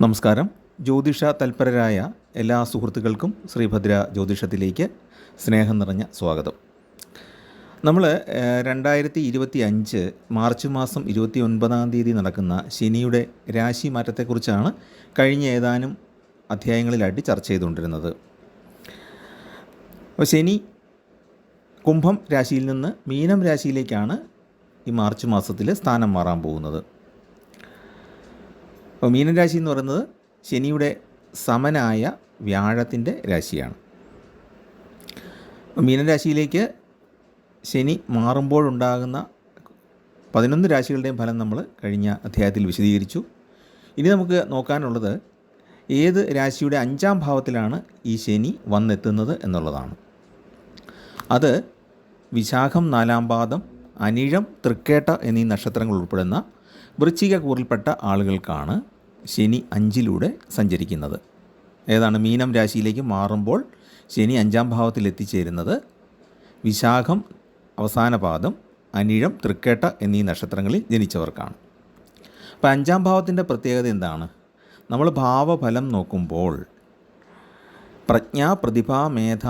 നമസ്കാരം. ജ്യോതിഷ തൽപരരായ എല്ലാ സുഹൃത്തുക്കൾക്കും ശ്രീഭദ്ര ജ്യോതിഷത്തിലേക്ക് സ്നേഹം നിറഞ്ഞ സ്വാഗതം. നമ്മൾ 2025 മാർച്ച് മാസം 29-ാം തീയതി നടക്കുന്ന ശനിയുടെ രാശി മാറ്റത്തെക്കുറിച്ചാണ് കഴിഞ്ഞ ഏതാനും അധ്യായങ്ങളിലായിട്ട് ചർച്ച ചെയ്തുകൊണ്ടിരുന്നത്. അപ്പോൾ ശനി കുംഭം രാശിയിൽ നിന്ന് മീനം രാശിയിലേക്കാണ് ഈ മാർച്ച് മാസത്തിൽ സ്ഥാനം മാറാൻ പോകുന്നത്. അപ്പോൾ മീനരാശി എന്ന് പറയുന്നത് ശനിയുടെ സമനായ വ്യാഴത്തിൻ്റെ രാശിയാണ്. മീനരാശിയിലേക്ക് ശനി മാറുമ്പോഴുണ്ടാകുന്ന 11 രാശികളുടെയും ഫലം നമ്മൾ കഴിഞ്ഞ അധ്യായത്തിൽ വിശദീകരിച്ചു. ഇനി നമുക്ക് നോക്കാനുള്ളത് ഏത് രാശിയുടെ 5-ാം ഭാവത്തിലാണ് ഈ ശനി വന്നെത്തുന്നത് എന്നുള്ളതാണ്. അത് വിശാഖം 4-ാം പാദം, അനിഴം, തൃക്കേട്ട എന്നീ നക്ഷത്രങ്ങൾ ഉൾപ്പെടുന്ന വൃശ്ചിക കൂറിൽപ്പെട്ട ആളുകൾക്കാണ് ശനി 5-ലൂടെ സഞ്ചരിക്കുന്നത്. ഏതാണ് മീനം രാശിയിലേക്ക് മാറുമ്പോൾ ശനി 5-ാം ഭാവത്തിൽ എത്തിച്ചേരുന്നത് വിശാഖം അവസാന പാദം, അനിഴം, തൃക്കേട്ട എന്നീ നക്ഷത്രങ്ങളിൽ ജനിച്ചവർക്കാണ്. അപ്പോൾ 5-ാം ഭാവത്തിൻ്റെ പ്രത്യേകത എന്താണ്? നമ്മൾ ഭാവഫലം നോക്കുമ്പോൾ പ്രജ്ഞ, പ്രതിഭ, മേധ,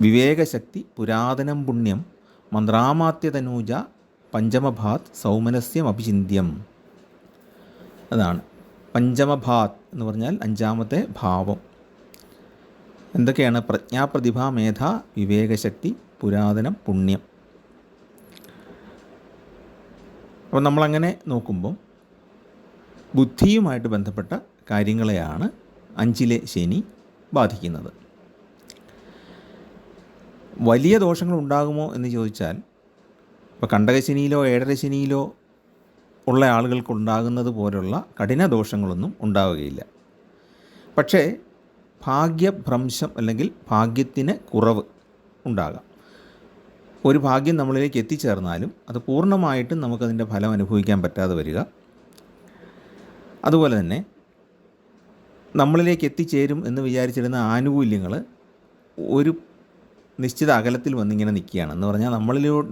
വിവേകശക്തി, പുരാതനം പുണ്യം, മന്ത്രാമാത്യതനൂജ, പഞ്ചമഭാത്, സൗമനസ്യം അഭിചിന്യം. അതാണ് പഞ്ചമഭാത് എന്ന് പറഞ്ഞാൽ 5-ാമത്തെ ഭാവം. എന്തൊക്കെയാണ്? പ്രജ്ഞ, പ്രതിഭ, മേധ, വിവേകശക്തി, പുരാതനം, പുണ്യം. അപ്പോൾ നമ്മളങ്ങനെ നോക്കുമ്പം ബുദ്ധിയുമായിട്ട് ബന്ധപ്പെട്ട കാര്യങ്ങളെയാണ് 5-ലെ ശനി ബാധിക്കുന്നത്. വലിയ ദോഷങ്ങൾ ഉണ്ടാകുമോ എന്ന് ചോദിച്ചാൽ, ഇപ്പോൾ കണ്ടകശനിയിലോ ഏഴരശനിയിലോ ഉള്ള ആളുകൾക്കുണ്ടാകുന്നത് പോലുള്ള കഠിന ദോഷങ്ങളൊന്നും ഉണ്ടാവുകയില്ല. പക്ഷേ ഭാഗ്യഭ്രംശം അല്ലെങ്കിൽ ഭാഗ്യത്തിന് കുറവ് ഉണ്ടാകാം. ഒരു ഭാഗ്യം നമ്മളിലേക്ക് എത്തിച്ചേർന്നാലും അത് പൂർണ്ണമായിട്ടും നമുക്കതിൻ്റെ ഫലം അനുഭവിക്കാൻ പറ്റാതെ വരിക. അതുപോലെ തന്നെ നമ്മളിലേക്ക് എത്തിച്ചേരും എന്ന് വിചാരിച്ചിരുന്ന ആനുകൂല്യങ്ങൾ ഒരു നിശ്ചിത അകലത്തിൽ വന്നിങ്ങനെ നിൽക്കുകയാണ്. എന്ന് പറഞ്ഞാൽ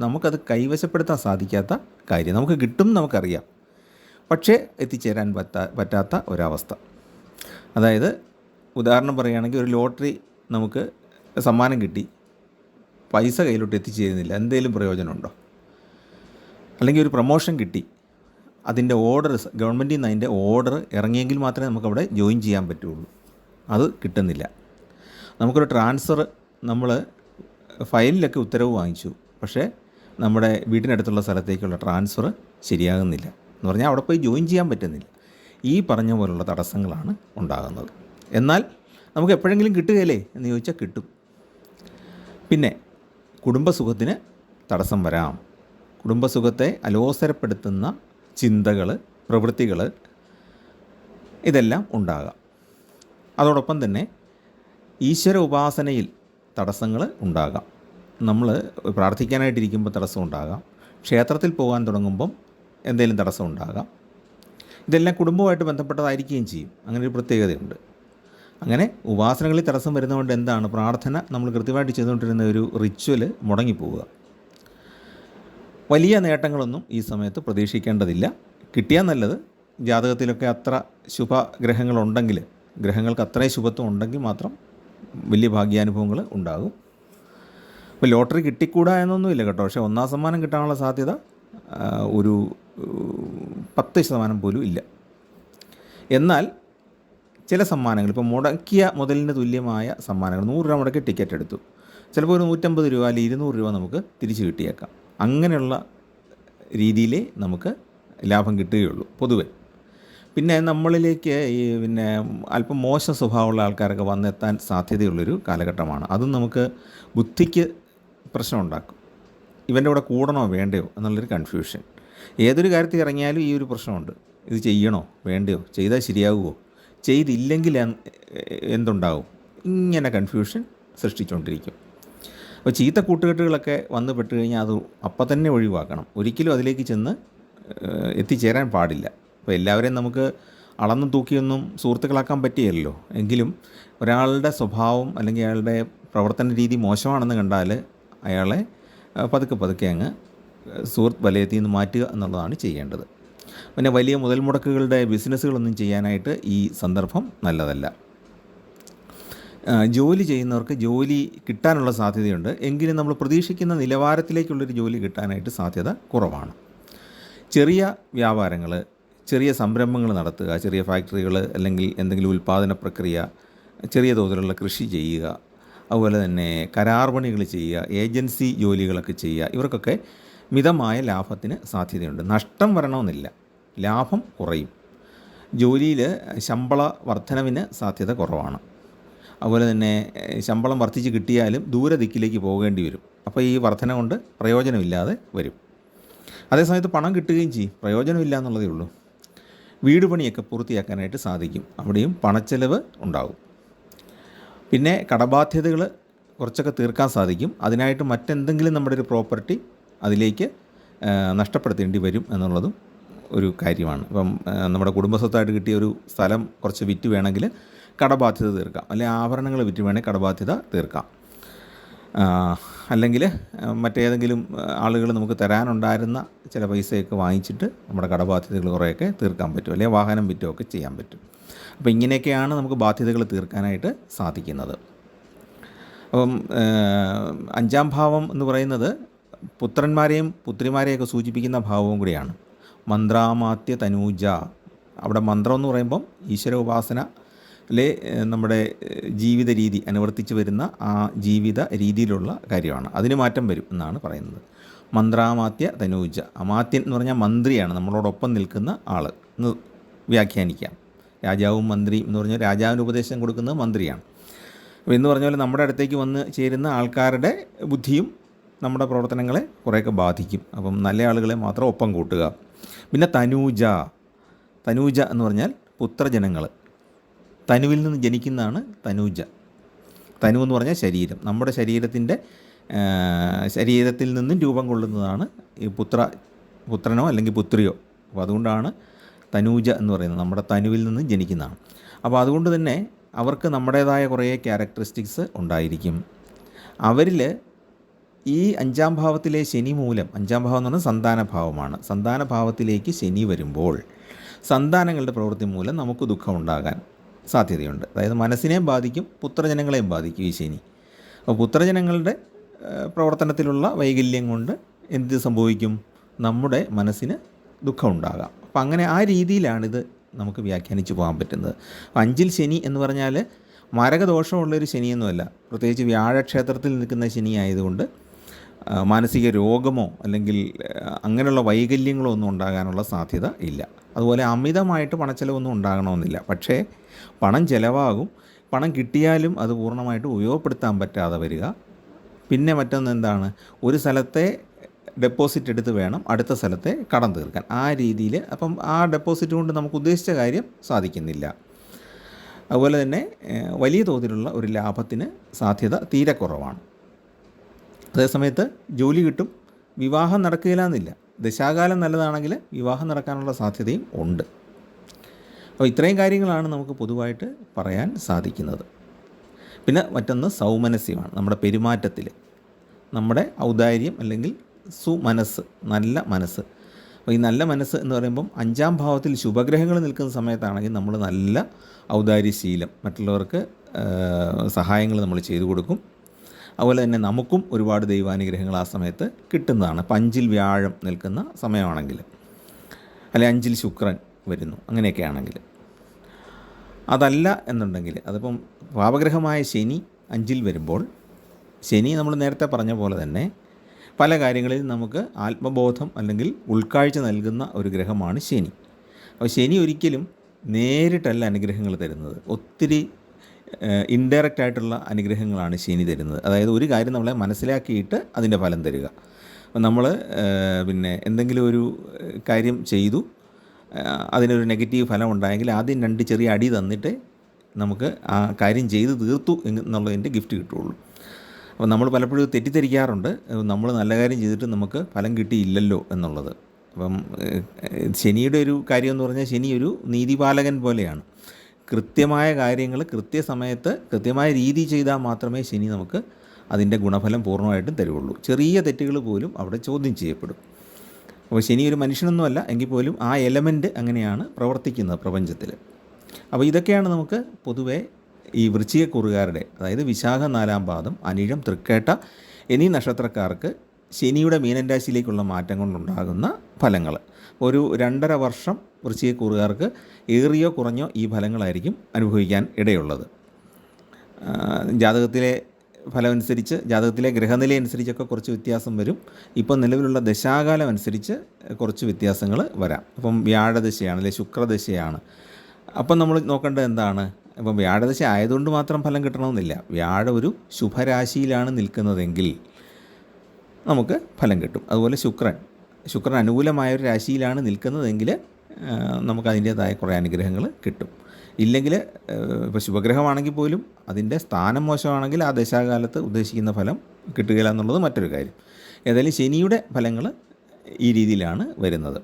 നമുക്കത് കൈവശപ്പെടുത്താൻ സാധിക്കാത്ത കാര്യം. നമുക്ക് കിട്ടും, നമുക്കറിയാം, പക്ഷേ എത്തിച്ചേരാൻ പറ്റാത്ത ഒരവസ്ഥ. അതായത് ഉദാഹരണം പറയുകയാണെങ്കിൽ, ഒരു ലോട്ടറി നമുക്ക് സമ്മാനം കിട്ടി, പൈസ കയ്യിലോട്ട് എത്തിച്ചേരുന്നില്ല, എന്തെങ്കിലും പ്രയോജനമുണ്ടോ? അല്ലെങ്കിൽ ഒരു പ്രൊമോഷൻ കിട്ടി, അതിൻ്റെ ഓർഡർ ഗവൺമെൻറ്റിൽ നിന്ന് അതിൻ്റെ ഓർഡർ ഇറങ്ങിയെങ്കിൽ മാത്രമേ നമുക്കവിടെ ജോയിൻ ചെയ്യാൻ പറ്റുള്ളൂ, അത് കിട്ടുന്നില്ല. നമുക്കൊരു ട്രാൻസ്ഫർ, നമ്മൾ ഫയലിലൊക്കെ ഉത്തരവ് വാങ്ങിച്ചു, പക്ഷേ നമ്മുടെ വീട്ടിനടുത്തുള്ള സ്ഥലത്തേക്കുള്ള ട്രാൻസ്ഫർ ശരിയാകുന്നില്ല. എന്ന് പറഞ്ഞാൽ അവിടെ പോയി ജോയിൻ ചെയ്യാൻ പറ്റുന്നില്ല. ഈ പറഞ്ഞ പോലുള്ള തടസ്സങ്ങളാണ് ഉണ്ടാകുന്നത്. എന്നാൽ നമുക്ക് എപ്പോഴെങ്കിലും കിട്ടുകയില്ലേ എന്ന് ചോദിച്ചാൽ കിട്ടും. പിന്നെ കുടുംബസുഖത്തിന് തടസ്സം വരാം. കുടുംബസുഖത്തെ അലോസരപ്പെടുത്തുന്ന ചിന്തകൾ, പ്രവൃത്തികൾ, ഇതെല്ലാം ഉണ്ടാകാം. അതോടൊപ്പം തന്നെ ഈശ്വര ഉപാസനയിൽ തടസ്സങ്ങൾ ഉണ്ടാകാം. നമ്മൾ പ്രാർത്ഥിക്കാനായിട്ടിരിക്കുമ്പോൾ തടസ്സം ഉണ്ടാകാം. ക്ഷേത്രത്തിൽ പോകാൻ തുടങ്ങുമ്പം എന്തെങ്കിലും തടസ്സം ഉണ്ടാകാം. ഇതെല്ലാം കുടുംബവുമായിട്ട് ബന്ധപ്പെട്ടതായിരിക്കുകയും ചെയ്യും. അങ്ങനെ ഒരു പ്രത്യേകതയുണ്ട്. അങ്ങനെ ഉപാസനകളിൽ തടസ്സം വരുന്നതുകൊണ്ട് എന്താണ്? പ്രാർത്ഥന നമ്മൾ കൃത്യമായിട്ട് ചെയ്തുകൊണ്ടിരുന്ന ഒരു റിച്വൽ മുടങ്ങിപ്പോവുക. വലിയ നേട്ടങ്ങളൊന്നും ഈ സമയത്ത് പ്രതീക്ഷിക്കേണ്ടതില്ല. കിട്ടിയാൽ നല്ലത്. ജാതകത്തിലൊക്കെ അത്ര ശുഭഗ്രഹങ്ങളുണ്ടെങ്കിൽ, ഗ്രഹങ്ങൾക്ക് അത്രയും ശുഭത്വം ഉണ്ടെങ്കിൽ മാത്രം വലിയ ഭാഗ്യാനുഭവങ്ങൾ ഉണ്ടാകും. ഇപ്പോൾ ലോട്ടറി കിട്ടിക്കൂടാ എന്നൊന്നുമില്ല കേട്ടോ. പക്ഷേ 1-ാം സമ്മാനം കിട്ടാനുള്ള സാധ്യത ഒരു 10% പോലും ഇല്ല. എന്നാൽ ചില സമ്മാനങ്ങൾ, ഇപ്പോൾ മുടക്കിയ മുതലിന് തുല്യമായ സമ്മാനങ്ങൾ, 100 രൂപ മുടക്കി ടിക്കറ്റ് എടുത്തു, ചിലപ്പോൾ ഒരു 150 രൂപ അല്ലെങ്കിൽ 200 രൂപ നമുക്ക് തിരിച്ച് കിട്ടിയേക്കാം. അങ്ങനെയുള്ള രീതിയിലേ നമുക്ക് ലാഭം കിട്ടുകയുള്ളൂ പൊതുവെ. പിന്നെ നമ്മളിലേക്ക് അല്പം മോശം സ്വഭാവമുള്ള ആൾക്കാരൊക്കെ വന്നെത്താൻ സാധ്യതയുള്ളൊരു കാലഘട്ടമാണ്. അതും നമുക്ക് ബുദ്ധിക്ക് പ്രശ്നമുണ്ടാക്കും. ഇവൻ്റെ കൂടെ കൂടണോ വേണ്ടയോ എന്നുള്ളൊരു കൺഫ്യൂഷൻ. ഏതൊരു കാര്യത്തിൽ ഇറങ്ങിയാലും ഈ ഒരു പ്രശ്നമുണ്ട്. ഇത് ചെയ്യണോ വേണ്ടയോ, ചെയ്താൽ ശരിയാകുമോ, ചെയ്തില്ലെങ്കിൽ എന്തുണ്ടാവും, ഇങ്ങനെ കൺഫ്യൂഷൻ സൃഷ്ടിച്ചുകൊണ്ടിരിക്കും. അപ്പോൾ ചീത്ത കൂട്ടുകെട്ടുകളൊക്കെ വന്ന് പെട്ട് കഴിഞ്ഞാൽ അത് അപ്പം തന്നെ ഒഴിവാക്കണം. ഒരിക്കലും അതിലേക്ക് ചെന്ന് എത്തിച്ചേരാൻ പാടില്ല. അപ്പോൾ എല്ലാവരെയും നമുക്ക് അളന്നും തൂക്കിയൊന്നും സുഹൃത്തുക്കളാക്കാൻ പറ്റിയല്ലോ. എങ്കിലും ഒരാളുടെ സ്വഭാവം അല്ലെങ്കിൽ അയാളുടെ പ്രവർത്തന രീതി മോശമാണെന്ന് കണ്ടാൽ അയാളെ പതുക്കെ അങ്ങ് സുഹൃത്ത് വലയത്തിൽ നിന്ന് മാറ്റുക എന്നുള്ളതാണ് ചെയ്യേണ്ടത്. പിന്നെ വലിയ മുതൽ മുടക്കുകളുടെ ബിസിനസ്സുകളൊന്നും ചെയ്യാനായിട്ട് ഈ സന്ദർഭം നല്ലതല്ല. ജോലി ചെയ്യുന്നവർക്ക് ജോലി കിട്ടാനുള്ള സാധ്യതയുണ്ട്. എങ്കിലും നമ്മൾ പ്രതീക്ഷിക്കുന്ന നിലവാരത്തിലേക്കുള്ളൊരു ജോലി കിട്ടാനായിട്ട് സാധ്യത കുറവാണ്. ചെറിയ വ്യാപാരങ്ങൾ, ചെറിയ സംരംഭങ്ങൾ നടത്തുക, ചെറിയ ഫാക്ടറികൾ അല്ലെങ്കിൽ എന്തെങ്കിലും ഉൽപ്പാദന പ്രക്രിയ, ചെറിയ തോതിലുള്ള കൃഷി ചെയ്യുക, അതുപോലെ തന്നെ കരാർ പണികൾ ചെയ്യുക, ഏജൻസി ജോലികളൊക്കെ ചെയ്യുക, ഇവർക്കൊക്കെ മിതമായ ലാഭത്തിന് സാധ്യതയുണ്ട്. നഷ്ടം വരണമെന്നില്ല, ലാഭം കുറയും. ജോലിയിൽ ശമ്പള വർധനവിന് സാധ്യത കുറവാണ്. അതുപോലെ തന്നെ ശമ്പളം വർദ്ധിച്ച് കിട്ടിയാലും ദൂരദിക്കിലേക്ക് പോകേണ്ടി വരും. അപ്പോൾ ഈ വർധന കൊണ്ട് പ്രയോജനമില്ലാതെ വരും. അതേസമയത്ത് പണം കിട്ടുകയും ചെയ്യും, പ്രയോജനമില്ല എന്നുള്ളതേ ഉള്ളൂ. വീട് പണിയൊക്കെ പൂർത്തിയാക്കാനായിട്ട് സാധിക്കും, അവിടെയും പണച്ചെലവ് ഉണ്ടാകും. പിന്നെ കടബാധ്യതകൾ കുറച്ചൊക്കെ തീർക്കാൻ സാധിക്കും. അതിനായിട്ട് മറ്റെന്തെങ്കിലും നമ്മുടെ ഒരു പ്രോപ്പർട്ടി അതിലേക്ക് നഷ്ടപ്പെടുത്തേണ്ടി വരും എന്നുള്ളതും ഒരു കാര്യമാണ്. ഇപ്പം നമ്മുടെ കുടുംബസ്വത്തായിട്ട് കിട്ടിയ ഒരു സ്ഥലം കുറച്ച് വിറ്റ് വേണമെങ്കിൽ കടബാധ്യത തീർക്കാം, അല്ലെങ്കിൽ ആഭരണങ്ങൾ വിറ്റ് വേണമെങ്കിൽ കടബാധ്യത തീർക്കാം. അല്ലെങ്കിൽ മറ്റേതെങ്കിലും ആളുകൾ നമുക്ക് തരാനുണ്ടായിരുന്ന ചില പൈസയൊക്കെ വാങ്ങിച്ചിട്ട് നമ്മുടെ കടബാധ്യതകൾ കുറേയൊക്കെ തീർക്കാൻ പറ്റും, അല്ലെങ്കിൽ വാഹനം വിറ്റുമൊക്കെ ചെയ്യാൻ പറ്റും. അപ്പോൾ ഇങ്ങനെയൊക്കെയാണ് നമുക്ക് ബാധ്യതകൾ തീർക്കാനായിട്ട് സാധിക്കുന്നത്. അപ്പം 5-ാം ഭാവം എന്ന് പറയുന്നത് പുത്രന്മാരെയും പുത്രിമാരെയൊക്കെ സൂചിപ്പിക്കുന്ന ഭാവവും കൂടിയാണ്. മന്ത്രാമാത്യ തനൂജ. അവിടെ മന്ത്രം എന്ന് പറയുമ്പം ഈശ്വര ഉപാസന നമ്മുടെ ജീവിത രീതി അനുവർത്തിച്ച് വരുന്ന ആ ജീവിത രീതിയിലുള്ള കാര്യമാണ്. അതിന് മാറ്റം വരും എന്നാണ് പറയുന്നത്. മന്ത്രാമാത്യ തനൂജ. അമാത്യൻ എന്ന് പറഞ്ഞാൽ മന്ത്രിയാണ്, നമ്മളോടൊപ്പം നിൽക്കുന്ന ആൾ എന്ന് വ്യാഖ്യാനിക്കാം. രാജാവും മന്ത്രിയും എന്ന് പറഞ്ഞാൽ രാജാവിന് ഉപദേശം കൊടുക്കുന്നത് മന്ത്രിയാണ്. അപ്പോൾ എന്ന് പറഞ്ഞ പോലെ നമ്മുടെ അടുത്തേക്ക് വന്ന് ചേരുന്ന ആൾക്കാരുടെ ബുദ്ധിയും നമ്മുടെ പ്രവർത്തനങ്ങളെ കുറേയൊക്കെ ബാധിക്കും. അപ്പം നല്ല ആളുകളെ മാത്രം ഒപ്പം കൂട്ടുക. പിന്നെ തനൂജ. തനൂജ എന്ന് പറഞ്ഞാൽ പുത്രജനങ്ങൾ. തനുവിൽ നിന്ന് ജനിക്കുന്നതാണ് തനൂജ. തനു എന്ന് പറഞ്ഞാൽ ശരീരം, നമ്മുടെ ശരീരത്തിൽ നിന്നും രൂപം കൊള്ളുന്നതാണ് ഈ പുത്രനോ അല്ലെങ്കിൽ പുത്രിയോ. അപ്പോൾ അതുകൊണ്ടാണ് തനൂജ എന്ന് പറയുന്നത്, നമ്മുടെ തനുവിൽ നിന്നും ജനിക്കുന്നതാണ്. അപ്പോൾ അതുകൊണ്ട് തന്നെ അവർക്ക് നമ്മുടേതായ കുറേ ക്യാരക്ടറിസ്റ്റിക്സ് ഉണ്ടായിരിക്കും. അവരിൽ ഈ 5-ാം ഭാവത്തിലെ ശനി മൂലം, 5-ാം ഭാവം എന്ന് പറഞ്ഞാൽ സന്താനഭാവമാണ്, സന്താനഭാവത്തിലേക്ക് ശനി വരുമ്പോൾ സന്താനങ്ങളുടെ പ്രവൃത്തി മൂലം നമുക്ക് ദുഃഖമുണ്ടാകാൻ സാധ്യതയുണ്ട്. അതായത് മനസ്സിനെയും ബാധിക്കും, പുത്രജനങ്ങളെയും ബാധിക്കും ഈ ശനി. അപ്പോൾ പുത്രജനങ്ങളുടെ പ്രവർത്തനത്തിലുള്ള വൈകല്യം കൊണ്ട് എന്ത് സംഭവിക്കും? നമ്മുടെ മനസ്സിന് ദുഃഖമുണ്ടാകാം. അപ്പം അങ്ങനെ ആ രീതിയിലാണിത് നമുക്ക് വ്യാഖ്യാനിച്ച് പോകാൻ പറ്റുന്നത്. 5-ൽ ശനി എന്ന് പറഞ്ഞാൽ മാരകദോഷമുള്ളൊരു ശനിയൊന്നുമല്ല, പ്രത്യേകിച്ച് വ്യാഴക്ഷേത്രത്തിൽ നിൽക്കുന്ന ശനി ആയതുകൊണ്ട് മാനസിക രോഗമോ അല്ലെങ്കിൽ അങ്ങനെയുള്ള വൈകല്യങ്ങളോ ഒന്നും ഉണ്ടാകാനുള്ള സാധ്യത ഇല്ല. അതുപോലെ അമിതമായിട്ട് പണച്ചെലവൊന്നും ഉണ്ടാകണമെന്നില്ല. പക്ഷേ പണം ചിലവാകും. പണം കിട്ടിയാലും അത് പൂർണ്ണമായിട്ട് ഉപയോഗപ്പെടുത്താൻ പറ്റാതെ വരിക. പിന്നെ മറ്റൊന്ന് എന്താണ്, ഒരു സ്ഥലത്തെ ഡെപ്പോസിറ്റ് എടുത്ത് വേണം അടുത്ത സ്ഥലത്തെ കടം തീർക്കാൻ. ആ രീതിയിൽ അപ്പം ആ ഡെപ്പോസിറ്റ് കൊണ്ട് നമുക്ക് ഉദ്ദേശിച്ച കാര്യം സാധിക്കുന്നില്ല. അതുപോലെ തന്നെ വലിയ തോതിലുള്ള ഒരു ലാഭത്തിന് സാധ്യത തീരെ കുറവാണ്. അതേസമയത്ത് ജോലി കിട്ടും, വിവാഹം നടക്കുകയില്ലെന്നില്ല. ദശാകാലം നല്ലതാണെങ്കിൽ വിവാഹം നടക്കാനുള്ള സാധ്യതയും ഉണ്ട്. അപ്പോൾ ഇത്രയും കാര്യങ്ങളാണ് നമുക്ക് പൊതുവായിട്ട് പറയാൻ സാധിക്കുന്നത്. പിന്നെ മറ്റൊന്ന് സൗമനസ്യമാണ്, നമ്മുടെ പെരുമാറ്റത്തിൽ നമ്മുടെ ഔദാര്യം അല്ലെങ്കിൽ സുമനസ്സ്, നല്ല മനസ്സ്. അപ്പോൾ ഈ നല്ല മനസ്സ് എന്ന് പറയുമ്പം 5-ാം ഭാവത്തിൽ ശുഭഗ്രഹങ്ങൾ നിൽക്കുന്ന സമയത്താണെങ്കിൽ നമ്മൾ നല്ല ഔദാര്യശീലം, മറ്റുള്ളവർക്ക് സഹായങ്ങൾ നമ്മൾ ചെയ്തു കൊടുക്കും. അതുപോലെ തന്നെ നമുക്കും ഒരുപാട് ദൈവാനുഗ്രഹങ്ങൾ ആ സമയത്ത് കിട്ടുന്നതാണ്. 5-ൽ വ്യാഴം നിൽക്കുന്ന സമയമാണെങ്കിൽ, അല്ലെങ്കിൽ 5-ൽ ശുക്രൻ വരുന്നു, അങ്ങനെയൊക്കെ ആണെങ്കിൽ. അതല്ല എന്നുണ്ടെങ്കിൽ, അതിപ്പം പാപഗ്രഹമായ ശനി 5-ൽ വരുമ്പോൾ, ശനി നമ്മൾ നേരത്തെ പറഞ്ഞ പോലെ തന്നെ പല കാര്യങ്ങളിൽ നമുക്ക് ആത്മബോധം അല്ലെങ്കിൽ ഉൾക്കാഴ്ച നൽകുന്ന ഒരു ഗ്രഹമാണ് ശനി. അപ്പോൾ ശനി ഒരിക്കലും നേരിട്ടല്ല അനുഗ്രഹങ്ങൾ തരുന്നത്, ഒത്തിരി ഇൻഡയറക്റ്റ് ആയിട്ടുള്ള അനുഗ്രഹങ്ങളാണ് ശനി തരുന്നത്. അതായത് ഒരു കാര്യം നമ്മളെ മനസ്സിലാക്കിയിട്ട് അതിൻ്റെ ഫലം തരിക. അപ്പം നമ്മൾ പിന്നെ എന്തെങ്കിലും ഒരു കാര്യം ചെയ്തു, അതിനൊരു നെഗറ്റീവ് ഫലം ഉണ്ടായെങ്കിൽ ആദ്യം 2 ചെറിയ അടി തന്നിട്ട് നമുക്ക് ആ കാര്യം ചെയ്ത് തീർത്തു എന്നുള്ളതിൻ്റെ ഗിഫ്റ്റ് കിട്ടുകയുള്ളൂ. അപ്പോൾ നമ്മൾ പലപ്പോഴും തെറ്റിദ്ധരിക്കാറുണ്ട്, നമ്മൾ നല്ല കാര്യം ചെയ്തിട്ട് നമുക്ക് ഫലം കിട്ടിയില്ലല്ലോ എന്നുള്ളത്. അപ്പം ശനിയുടെ ഒരു കാര്യം എന്ന് പറഞ്ഞാൽ, ശനി ഒരു നീതിപാലകൻ പോലെയാണ്. കൃത്യമായ കാര്യങ്ങൾ കൃത്യസമയത്ത് കൃത്യമായ രീതി ചെയ്താൽ മാത്രമേ ശനി നമുക്ക് അതിൻ്റെ ഗുണഫലം പൂർണ്ണമായിട്ടും തരുള്ളൂ. ചെറിയ തെറ്റുകൾ പോലും അവിടെ ചോദ്യം ചെയ്യപ്പെടും. അപ്പോൾ ശനി ഒരു മനുഷ്യനൊന്നുമല്ല, എങ്കിൽ പോലും ആ എലമെൻറ്റ് അങ്ങനെയാണ് പ്രവർത്തിക്കുന്നത് പ്രപഞ്ചത്തിൽ. അപ്പോൾ ഇതൊക്കെയാണ് നമുക്ക് പൊതുവേ ഈ വൃശ്ചികക്കൂറുകാരുടെ, അതായത് വിശാഖം 4-ാം പാദം, അനിഴം, തൃക്കേട്ട എന്നീ നക്ഷത്രക്കാർക്ക് ശനിയുടെ മീനൻ രാശിയിലേക്കുള്ള മാറ്റം കൊണ്ടുണ്ടാകുന്ന ഫലങ്ങൾ. ഒരു 2.5 വർഷം വൃശ്ചികക്കൂറുകാർക്ക് ഏറിയോ കുറഞ്ഞോ ഈ ഫലങ്ങളായിരിക്കും അനുഭവിക്കാൻ ഇടയുള്ളത്. ജാതകത്തിലെ ഫലമനുസരിച്ച്, ജാതകത്തിലെ ഗ്രഹനില അനുസരിച്ചൊക്കെ കുറച്ച് വ്യത്യാസം വരും. ഇപ്പം നിലവിലുള്ള ദശാകാലം അനുസരിച്ച് കുറച്ച് വ്യത്യാസങ്ങൾ വരാം. ഇപ്പം വ്യാഴദശയാണ് അല്ലെങ്കിൽ ശുക്രദശയാണ്. അപ്പം നമ്മൾ നോക്കേണ്ടത് എന്താണ്? ഇപ്പം വ്യാഴദശ ആയതുകൊണ്ട് മാത്രം ഫലം കിട്ടണമെന്നില്ല. വ്യാഴം ഒരു ശുഭരാശിയിലാണ് നിൽക്കുന്നതെങ്കിൽ നമുക്ക് ഫലം കിട്ടും. അതുപോലെ ശുക്രൻ അനുകൂലമായൊരു രാശിയിലാണ് നിൽക്കുന്നതെങ്കിൽ നമുക്ക് അതിൻ്റേതായ കുറേ അനുഗ്രഹങ്ങൾ കിട്ടും. ഇല്ലെങ്കിൽ ഇപ്പോൾ ശുഭഗ്രഹമാണെങ്കിൽ പോലും അതിൻ്റെ സ്ഥാനം മോശമാണെങ്കിൽ ആ ദശാകാലത്ത് ഉദ്ദേശിക്കുന്ന ഫലം കിട്ടുകയില്ല എന്നുള്ളത് മറ്റൊരു കാര്യം. ഏതായാലും ശനിയുടെ ഫലങ്ങൾ ഈ രീതിയിലാണ് വരുന്നത്.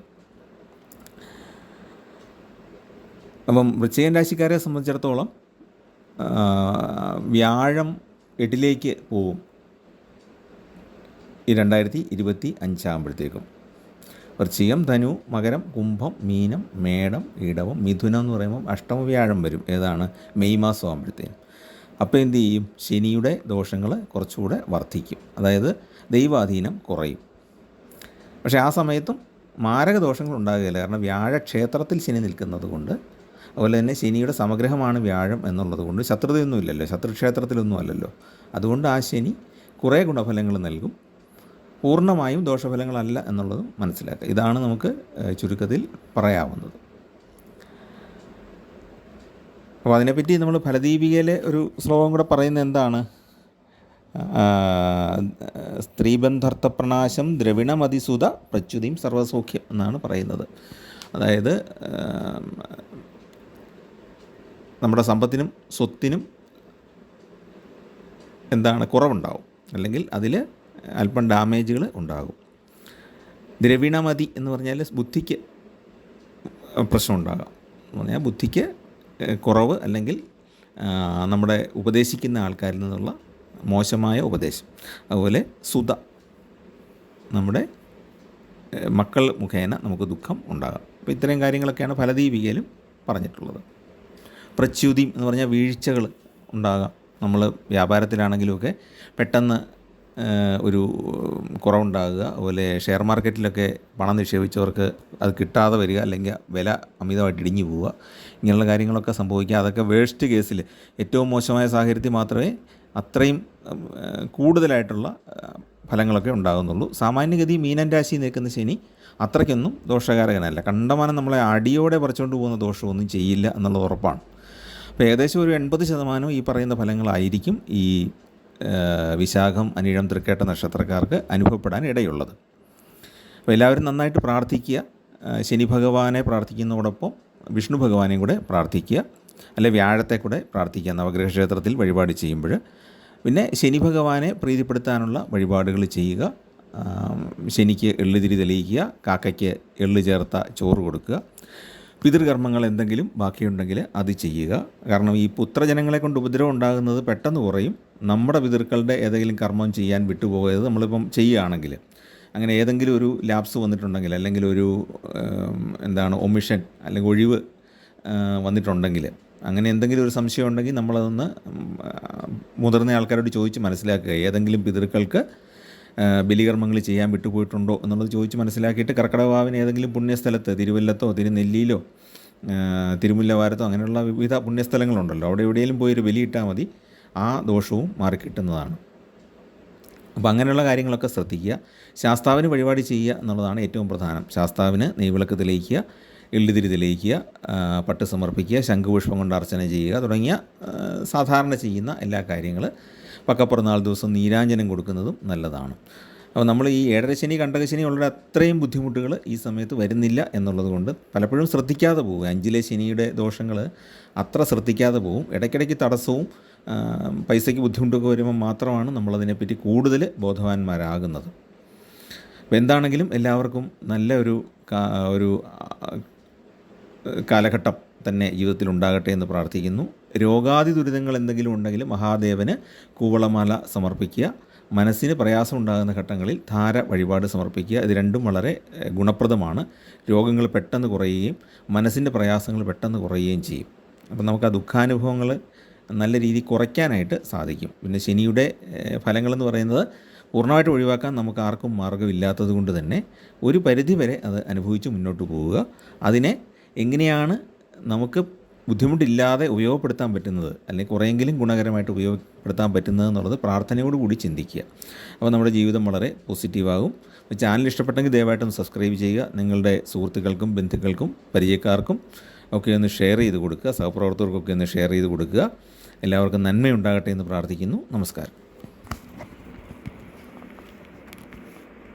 അപ്പം വൃശ്ചികൻ രാശിക്കാരെ സംബന്ധിച്ചിടത്തോളം വ്യാഴം 8ലേക്ക് പോവും ഈ 2025 ആകുമ്പോഴത്തേക്കും. വൃശ്ചികം, ധനു, മകരം, കുംഭം, മീനം, മേടം, ഇടവം, മിഥുനം എന്ന് പറയുമ്പോൾ അഷ്ടമ വ്യാഴം വരും. ഏതാണ്? മെയ് മാസം ആകുമ്പോഴത്തേക്കും. അപ്പോൾ എന്ത് ചെയ്യും? ശനിയുടെ ദോഷങ്ങൾ കുറച്ചുകൂടെ വർദ്ധിക്കും, അതായത് ദൈവാധീനം കുറയും. പക്ഷേ ആ സമയത്തും മാരക ദോഷങ്ങൾ ഉണ്ടാകുകയില്ല. കാരണം വ്യാഴക്ഷേത്രത്തിൽ ശനി നിൽക്കുന്നത് കൊണ്ട്, അതുപോലെ തന്നെ ശനിയുടെ സമഗ്രഹമാണ് വ്യാഴം എന്നുള്ളത് കൊണ്ട് ശത്രുതയൊന്നുമില്ലല്ലോ, ശത്രുക്ഷേത്രത്തിലൊന്നും അല്ലല്ലോ. അതുകൊണ്ട് ആ ശനി കുറേ ഗുണഫലങ്ങൾ നൽകും, പൂർണ്ണമായും ദോഷഫലങ്ങളല്ല എന്നുള്ളതും മനസ്സിലാക്കുക. ഇതാണ് നമുക്ക് ചുരുക്കത്തിൽ പറയാവുന്നത്. അപ്പോൾ അതിനെപ്പറ്റി നമ്മൾ ഫലദീപികയിലെ ഒരു ശ്ലോകം കൂടെ പറയുന്നത് എന്താണ്? സ്ത്രീബന്ധർത്ഥപ്രണാശം ദ്രവിണമതിസുത പ്രച്യുതിം സർവസൗഖ്യം എന്നാണ് പറയുന്നത്. അതായത് നമ്മുടെ സമ്പത്തിനും സ്വത്തിനും കുറവുണ്ടാവും, അല്ലെങ്കിൽ അതിൽ അല്പം ഡാമേജുകൾ ഉണ്ടാകും. ദ്രവിണമതി എന്ന് പറഞ്ഞാൽ ബുദ്ധിക്ക് പ്രശ്നം ഉണ്ടാകാം എന്ന് പറഞ്ഞാൽ ബുദ്ധിക്ക് കുറവ്, അല്ലെങ്കിൽ നമ്മുടെ ഉപദേശിക്കുന്ന ആൾക്കാരിൽ നിന്നുള്ള മോശമായ ഉപദേശം. അതുപോലെ സുത, നമ്മുടെ മക്കൾ മുഖേന നമുക്ക് ദുഃഖം ഉണ്ടാകാം. അപ്പോൾ ഇത്രയും കാര്യങ്ങളൊക്കെയാണ് ഫലദീപികയിലും പറഞ്ഞിട്ടുള്ളത്. പ്രച്യുതി എന്ന് പറഞ്ഞാൽ വീഴ്ചകൾ ഉണ്ടാകാം. നമ്മൾ വ്യാപാരത്തിലാണെങ്കിലുമൊക്കെ പെട്ടെന്ന് ഒരു കുറവുണ്ടാകുക. അതുപോലെ ഷെയർ മാർക്കറ്റിലൊക്കെ പണം നിക്ഷേപിച്ചവർക്ക് അത് കിട്ടാതെ വരിക, അല്ലെങ്കിൽ വില അമിതമായിട്ട് ഇടിഞ്ഞു പോവുക, ഇങ്ങനെയുള്ള കാര്യങ്ങളൊക്കെ സംഭവിക്കുക. അതൊക്കെ വേഴ്സ്റ്റ് കേസിൽ, ഏറ്റവും മോശമായ സാഹചര്യത്തിൽ മാത്രമേ അത്രയും കൂടുതലായിട്ടുള്ള ഫലങ്ങളൊക്കെ ഉണ്ടാകുന്നുള്ളൂ. സാമാന്യഗതി മീനൻ രാശി നിൽക്കുന്ന ശനി അത്രയ്ക്കൊന്നും ദോഷകാരകനല്ല. കണ്ടമാനം നമ്മളെ അടിയോടെ പറിച്ചുകൊണ്ട് പോകുന്ന ദോഷമൊന്നും ചെയ്യില്ല എന്നുള്ളത് ഉറപ്പാണ്. അപ്പോൾ ഏകദേശം ഒരു 80% ഈ പറയുന്ന ഫലങ്ങളായിരിക്കും ഈ വിശാഖം, അനിഴം, തൃക്കേട്ട നക്ഷത്രക്കാർക്ക് അനുഭവപ്പെടാൻ ഇടയുള്ളത്. അപ്പോൾ എല്ലാവരും നന്നായിട്ട് പ്രാർത്ഥിക്കുക. ശനി ഭഗവാനെ പ്രാർത്ഥിക്കുന്നതോടൊപ്പം വിഷ്ണു ഭഗവാനെയും കൂടെ പ്രാർത്ഥിക്കുക, അല്ലെ വ്യാഴത്തെ കൂടെ പ്രാർത്ഥിക്കുക നവഗ്രഹ ക്ഷേത്രത്തിൽ വഴിപാട് ചെയ്യുമ്പോൾ. പിന്നെ ശനി ഭഗവാനെ പ്രീതിപ്പെടുത്താനുള്ള വഴിപാടുകൾ ചെയ്യുക. ശനിക്ക് എള്ളുതിരി തെളിയിക്കുക, കാക്കയ്ക്ക് എള്ള് ചേർത്ത ചോറ് കൊടുക്കുക. പിതൃകർമ്മങ്ങൾ എന്തെങ്കിലും ബാക്കിയുണ്ടെങ്കിൽ അത് ചെയ്യുക. കാരണം ഈ പുത്രജനങ്ങളെ കൊണ്ട് ഉപദ്രവം ഉണ്ടാകുന്നത് പെട്ടെന്ന് കുറയും. നമ്മുടെ പിതൃക്കളുടെ ഏതെങ്കിലും കർമ്മം ചെയ്യാൻ വിട്ടുപോകരുത്. നമ്മളിപ്പം ചെയ്യുകയാണെങ്കിൽ, അങ്ങനെ ഏതെങ്കിലും ഒരു ലാപ്സ് വന്നിട്ടുണ്ടെങ്കിൽ, അല്ലെങ്കിൽ ഒരു ഒമിഷൻ അല്ലെങ്കിൽ ഒഴിവ് വന്നിട്ടുണ്ടെങ്കിൽ, അങ്ങനെ എന്തെങ്കിലും ഒരു സംശയം ഉണ്ടെങ്കിൽ നമ്മളതൊന്ന് മുതിർന്ന ആൾക്കാരോട് ചോദിച്ച് മനസ്സിലാക്കുക. ഏതെങ്കിലും പിതൃക്കൾക്ക് ബലികർമ്മങ്ങൾ ചെയ്യാൻ വിട്ടുപോയിട്ടുണ്ടോ എന്നുള്ളത് ചോദിച്ച് മനസ്സിലാക്കിയിട്ട് കർക്കിടകവാവിന് ഏതെങ്കിലും പുണ്യസ്ഥലത്ത്, തിരുവല്ലത്തോ തിരുനെല്ലിയിലോ തിരുമുല്ലവാരത്തോ അങ്ങനെയുള്ള വിവിധ പുണ്യസ്ഥലങ്ങളുണ്ടല്ലോ, അവിടെ എവിടെയെങ്കിലും പോയൊരു ബലിയിട്ടാൽ മതി, ആ ദോഷവും മാറിക്കിട്ടുന്നതാണ്. അപ്പോൾ അങ്ങനെയുള്ള കാര്യങ്ങളൊക്കെ ശ്രദ്ധിക്കുക. ശാസ്താവിന് വഴിപാട് ചെയ്യുക എന്നുള്ളതാണ് ഏറ്റവും പ്രധാനം. ശാസ്താവിന് നെയ്വിളക്ക് തെളിയിക്കുക, എള്ളുതിരി തെളിയിക്കുക, പട്ട് സമർപ്പിക്കുക, ശംഖുപുഷ്പം കൊണ്ട് അർച്ചന ചെയ്യുക തുടങ്ങിയ സാധാരണ ചെയ്യുന്ന എല്ലാ കാര്യങ്ങൾ. പക്കപ്പിറന്നാൾ ദിവസം നീരാഞ്ജനം കൊടുക്കുന്നതും നല്ലതാണ്. അപ്പോൾ നമ്മൾ ഈ ഏഴരശനി, കണ്ടകശനി ഉള്ള അത്രയും ബുദ്ധിമുട്ടുകൾ ഈ സമയത്ത് വരുന്നില്ല എന്നുള്ളത് കൊണ്ട് പലപ്പോഴും ശ്രദ്ധിക്കാതെ പോകും. 5ലെ ശനിയുടെ ദോഷങ്ങൾ അത്ര ശ്രദ്ധിക്കാതെ പോകും. ഇടയ്ക്കിടയ്ക്ക് തടസ്സവും പൈസയ്ക്ക് ബുദ്ധിമുട്ടൊക്കെ വരുമ്പോൾ മാത്രമാണ് നമ്മളതിനെപ്പറ്റി കൂടുതൽ ബോധവാന്മാരാകുന്നത്. അപ്പോൾ എന്താണെങ്കിലും എല്ലാവർക്കും നല്ല ഒരു കാലഘട്ടം തന്നെ ജീവിതത്തിൽ ഉണ്ടാകട്ടെ എന്ന് പ്രാർത്ഥിക്കുന്നു. രോഗാദി ദുരിതങ്ങൾ എന്തെങ്കിലും ഉണ്ടെങ്കിൽ മഹാദേവന് കൂവളമാല സമർപ്പിക്കുക. മനസ്സിന് പ്രയാസം ഉണ്ടാകുന്ന ഘട്ടങ്ങളിൽ ധാര വഴിപാട് സമർപ്പിക്കുക. ഇത് രണ്ടും വളരെ ഗുണപ്രദമാണ്. രോഗങ്ങൾ പെട്ടെന്ന് കുറയുകയും മനസ്സിൻ്റെ പ്രയാസങ്ങൾ പെട്ടെന്ന് കുറയുകയും ചെയ്യും. അപ്പോൾ നമുക്ക് ആ ദുഃഖാനുഭവങ്ങൾ നല്ല രീതിയിൽ കുറയ്ക്കാനായിട്ട് സാധിക്കും. പിന്നെ ശനിയുടെ ഫലങ്ങളെന്ന് പറയുന്നത് പൂർണ്ണമായിട്ട് ഒഴിവാക്കാൻ നമുക്ക് ആർക്കും മാർഗ്ഗമില്ലാത്തത് കൊണ്ട് തന്നെ ഒരു പരിധി വരെ അത് അനുഭവിച്ച് മുന്നോട്ട് പോവുക. അതിനെ എങ്ങനെയാണ് നമുക്ക് ബുദ്ധിമുട്ടില്ലാതെ ഉപയോഗപ്പെടുത്താൻ പറ്റുന്നത്, അല്ലെങ്കിൽ കുറേയെങ്കിലും ഗുണകരമായിട്ട് ഉപയോഗപ്പെടുത്താൻ പറ്റുന്നത് എന്നുള്ളത് പ്രാർത്ഥനയോട് കൂടി ചിന്തിക്കുക. അപ്പോൾ നമ്മുടെ ജീവിതം വളരെ പോസിറ്റീവാകും. ചാനൽ ഇഷ്ടപ്പെട്ടെങ്കിൽ ദയവായിട്ടൊന്ന് സബ്സ്ക്രൈബ് ചെയ്യുക. നിങ്ങളുടെ സുഹൃത്തുക്കൾക്കും ബന്ധുക്കൾക്കും പരിചയക്കാർക്കും ഒക്കെ ഒന്ന് ഷെയർ ചെയ്ത് കൊടുക്കുക. സഹപ്രവർത്തകർക്കൊക്കെ ഒന്ന് ഷെയർ ചെയ്ത് കൊടുക്കുക. എല്ലാവർക്കും നന്മയുണ്ടാകട്ടെ എന്ന് പ്രാർത്ഥിക്കുന്നു. നമസ്കാരം.